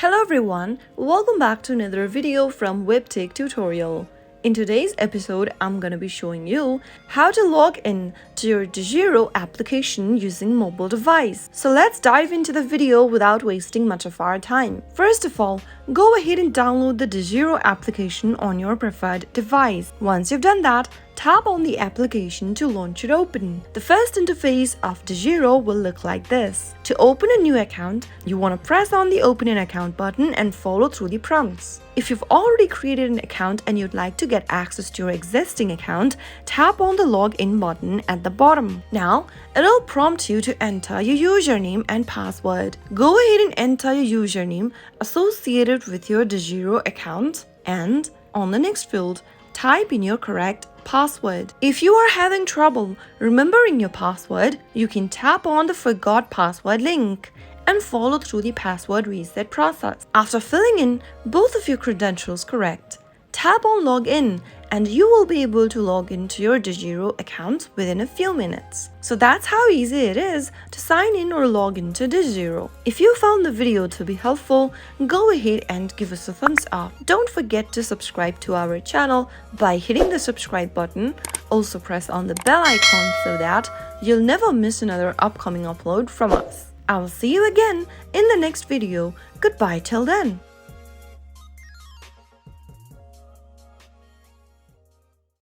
Hello everyone, welcome back to another video from Webtech Tutorial. In today's episode, I'm gonna be showing you how to log in to your DEGIRO application using mobile device. So let's dive into the video without wasting much of our time. First of all, go ahead and download the DEGIRO application on your preferred device. Once you've done that, tap on the application to launch it open. The first interface of DEGIRO will look like this. To open a new account, you want to press on the Open an Account button and follow through the prompts. If you've already created an account and you'd like to get access to your existing account, tap on the Login button at the bottom. Now, it'll prompt you to enter your username and password. Go ahead and enter your username associated with your DEGIRO account and, on the next field, type in your correct password. If you are having trouble remembering your password, you can tap on the Forgot Password link and follow through the password reset process. After filling in both of your credentials correct, tap on Login and you will be able to log into your DEGIRO account within a few minutes. So that's how easy it is to sign in or log into DEGIRO. If you found the video to be helpful, go ahead and give us a thumbs up. Don't forget to subscribe to our channel by hitting the subscribe button. Also press on the bell icon so that you'll never miss another upcoming upload from us. I will see you again in the next video. Goodbye till then.